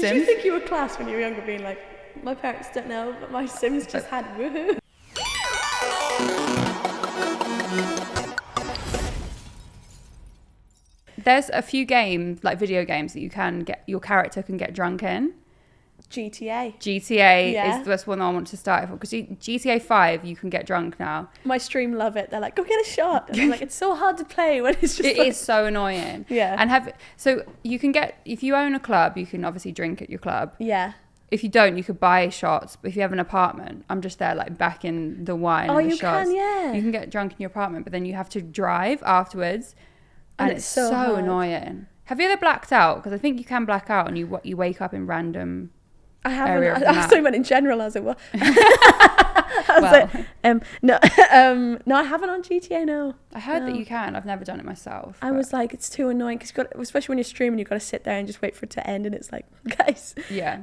Sims. Did you think you were class when you were younger, being like, my parents don't know, but my Sims just had woohoo? There's a few games, like video games, that you can get, your character can get drunk in. GTA Is the one I want to start for, because GTA 5 you can get drunk now. My stream love it. They're like, go get a shot, and I'm like, it's so hard to play when it's just it is so annoying. And so you can get, if you own a club, you can obviously drink at your club. If you don't, you could buy shots. But if you have an apartment, I'm just there like backing the wine and the shots. You can get drunk in your apartment, but then you have to drive afterwards, and it's so annoying. Have you ever blacked out? Because I think you can black out and you wake up in random. I haven't. I thought you meant in general. I was like, what? No, I haven't on GTA. No, I heard that you can. I've never done it myself. I was like, it's too annoying because especially when you're streaming, you've got to sit there and just wait for it to end, and it's like, guys,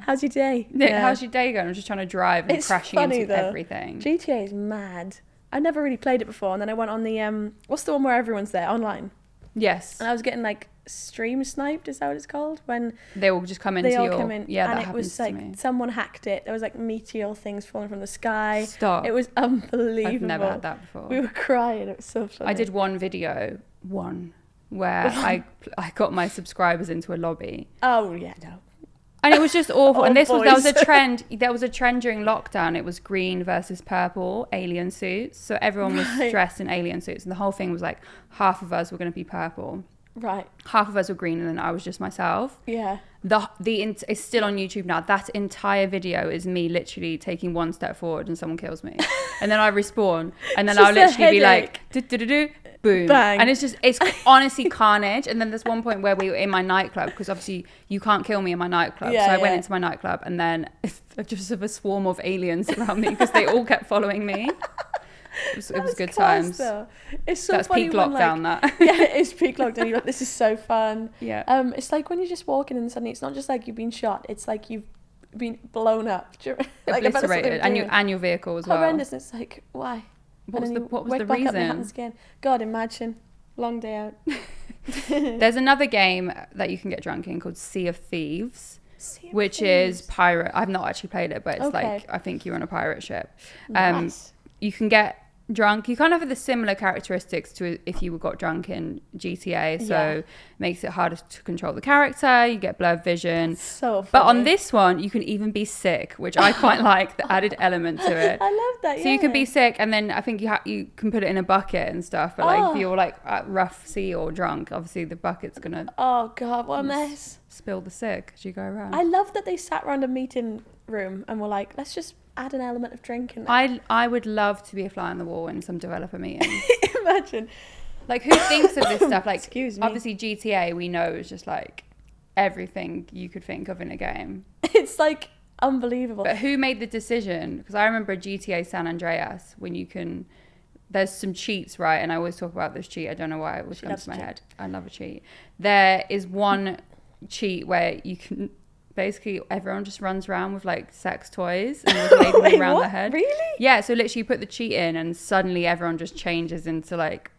how's your day? How's your day going? I'm just trying to drive and crashing into everything. GTA is mad. I never really played it before, and then I went on the what's the one where everyone's there online? Yes. And I was getting like stream sniped, is that what it's called? When they all just come into yeah, and it was like someone hacked it. There was like meteor things falling from the sky. Stop. It was unbelievable. I've never had that before. We were crying. It was so funny. I did one video where I got my subscribers into a lobby. Oh yeah, no. And it was just awful. And there was a trend. There was a trend during lockdown. It was green versus purple alien suits. So everyone was dressed in alien suits, and the whole thing was like half of us were going to be purple. Right. Half of us were green, and then I was just myself. Yeah. It's still on YouTube now. That entire video is me literally taking one step forward and someone kills me, and then I respawn, and then I'll literally be like, boom, bang, and it's honestly carnage. And then there's one point where we were in my nightclub, because obviously you can't kill me in my nightclub. So I went into my nightclub, and then just have a swarm of aliens around me because they all kept following me. It was good times. Though. It's so That's funny peak lockdown. That it's peak lockdown. You're like, this is so fun. Yeah. It's like when you're just walking and suddenly it's not just like you've been shot. It's like you've been blown up, like obliterated, and your vehicle as well. Horrendous. And it's like, why? What was the reason? Back up and it happens again. God, imagine. Long day out. There's another game that you can get drunk in called Sea of Thieves. Which is pirate. I've not actually played it, but it's like, I think you're on a pirate ship. Nice. You can get drunk. You kind of have the similar characteristics to if you got drunk in GTA. So it makes it harder to control the character. You get blurred vision. That's so funny. But on this one, you can even be sick, which I quite like the added element to it. I love that. So you can be sick, and then I think you can put it in a bucket and stuff. But like if you're like at rough sea or drunk, obviously the bucket's gonna. Oh God, what a mess! Spill the sick as you go around. I love that they sat around a meeting room and were like, let's just add an element of drinking. I would love to be a fly on the wall in some developer meetings. Imagine. Like, who thinks of this stuff? Like, excuse me. Obviously GTA we know is just like everything you could think of in a game. It's like unbelievable. But who made the decision? Because I remember GTA San Andreas when you can. There's some cheats, right? And I always talk about this cheat. I don't know why it was comes to my head. I love a cheat. There is one cheat where you can. Basically, everyone just runs around with like sex toys and was waving them around their head. Really? Yeah. So literally, you put the cheat in, and suddenly everyone just changes into like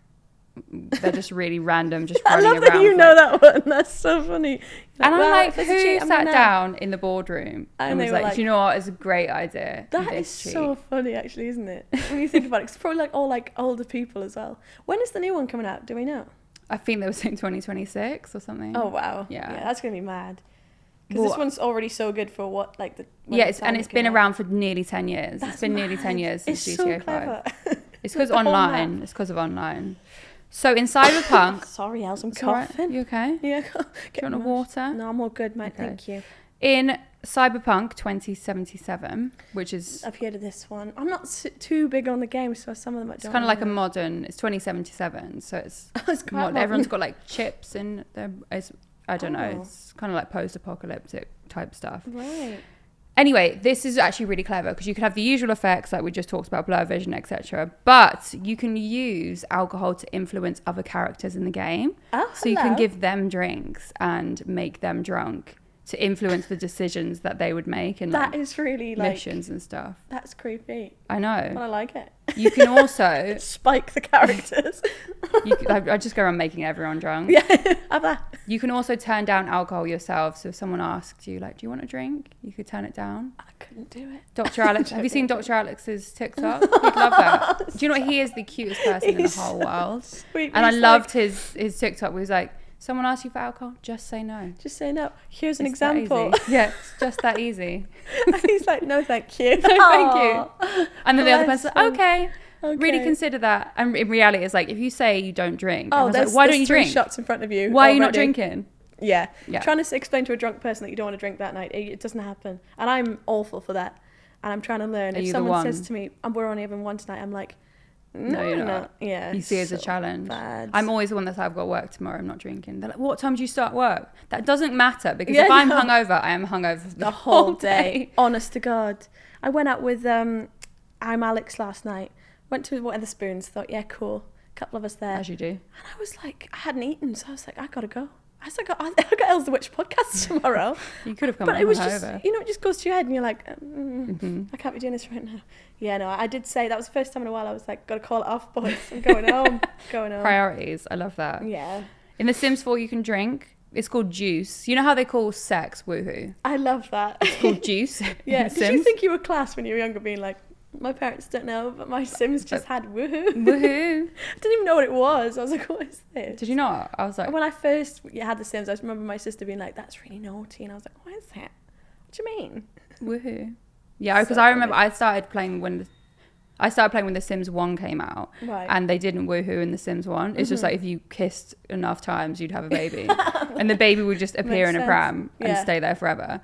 they're just really random, just running around. I love that you know that one. That's so funny. And I'm like, who sat down in the boardroom and was like, you know what? It's a great idea. That is so funny, actually, isn't it? When you think about it, it's probably like all like older people as well. When is the new one coming out? Do we know? I think they were saying 2026 or something. Oh wow. Yeah, that's gonna be mad. Because this one's already so good for what, like the... Yeah, it's been around for nearly 10 years. It's been nearly 10 years since GTA 5. It's because online. It's because of online. So in Cyberpunk... Sorry, Els, I'm coughing. Right. You okay? Yeah. Do you want a water? No, I'm all good, mate. Okay. Thank you. In Cyberpunk 2077, which is... I've heard of this one. I'm not too big on the game, so some of them I don't It's kind of like a modern... It's 2077, so it's... everyone's got like chips in their... I don't know. It's kind of like post-apocalyptic type stuff. Right. Anyway, this is actually really clever because you can have the usual effects like we just talked about, blur vision, etc. But you can use alcohol to influence other characters in the game. So you can give them drinks and make them drunk to influence the decisions that they would make in that is really missions and stuff. That's creepy. I know. But I like it. You can also spike the characters. I just go around making everyone drunk. Yeah, have that. You can also turn down alcohol yourself. So if someone asked you, like, do you want a drink? You could turn it down. I couldn't do it. Dr. Alex, have you seen Dr. Alex's TikTok? He'd love that. Do you know what? He is the cutest person in the whole world. Sweet. And I loved his TikTok where he was like, someone asks you for alcohol, just say no. Just say no. Here's an example. Yeah, it's just that easy. And he's like, no, thank you. No, thank you. And then the other person's like, okay. Really consider that. And in reality, it's like, if you say you don't drink, like, why don't you drink? Shots in front of you. Why are you not drinking? Yeah. Trying to explain to a drunk person that you don't want to drink that night, it doesn't happen. And I'm awful for that. And I'm trying to learn. If someone says to me, we're only having one tonight, I'm like, no, you're not. Yeah. You see it as a challenge. Bad. I'm always the one that's like, I've got work tomorrow, I'm not drinking. They're like, what time do you start work? That doesn't matter, because if I'm hungover, I am hungover the whole day. Honest to God. I went out with I'm Alex last night. Went to Wetherspoons, thought, yeah, cool. A couple of us there. As you do. And I was like, I hadn't eaten, so I was like, I gotta go. I was like, I got Els the Witch podcast tomorrow. You could have come, but it was just, over. it just goes to your head, and you're like, I can't be doing this right now. Yeah, no, I did say that was the first time in a while I was like, gotta call it off, boys. I'm going home. Priorities. I love that. Yeah. In The Sims 4, you can drink. It's called juice. You know how they call sex woohoo? I love that. It's called juice. Yeah. Did you think you were class when you were younger, being like, my parents don't know, but my Sims just had woohoo. Woohoo. I didn't even know what it was. I was like, what is this? Did you not? I was like... When I first had the Sims, I just remember my sister being like, that's really naughty. And I was like, what is that? What do you mean? Woohoo. Yeah, because I remember I started playing when The Sims 1 came out. Right. And they didn't woohoo in The Sims 1. It's just like, if you kissed enough times, you'd have a baby. And the baby would just appear in a pram and stay there forever.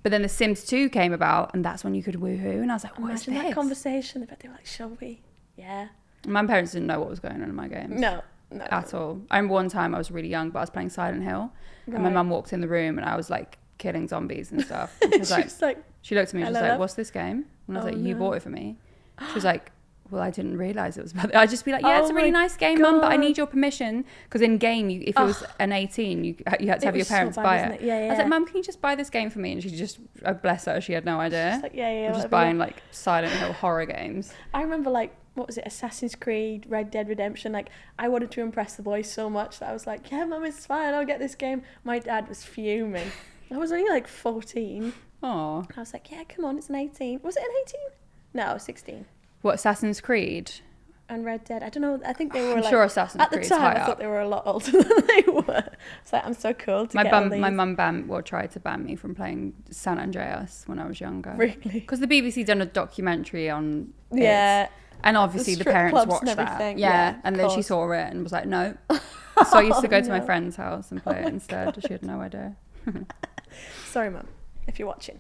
But then The Sims 2 came about, and that's when you could woohoo. And I was like, what is this? Imagine that conversation. They were like, shall we? Yeah. My parents didn't know what was going on in my games. No. At all. I remember one time I was really young, but I was playing Silent Hill. Right. And my mum walked in the room, and I was like killing zombies and stuff. And she was like, she looked at me and she was like, what's this game? And I was like, you bought it for me. She was like, well, I didn't realise it was about I'd just be like, yeah, it's a really nice game, Mum, but I need your permission. Because in game, if it was an 18, you had to have your parents buy it. Yeah. I was like, Mum, can you just buy this game for me? And she just, bless her, she had no idea. She's like, yeah. Just buying like Silent Hill horror games. I remember like, what was it, Assassin's Creed, Red Dead Redemption. Like, I wanted to impress the boys so much that I was like, yeah, Mum, it's fine, I'll get this game. My dad was fuming. I was only like 14. Oh. I was like, yeah, come on, it's an 18. Was it an 18? No, 16. What, Assassin's Creed? And Red Dead. I don't know. I think they were I'm like... sure Assassin's Creed. At the time, I thought they were a lot older than they were. It's like, I'm so cool to get all these. My mum tried to ban me from playing San Andreas when I was younger. Really? Because the BBC done a documentary on it. And obviously the parents watched that. Yeah. And then she saw it and was like, no. So I used to go to my friend's house and play it instead. She had no idea. Sorry, Mum, if you're watching.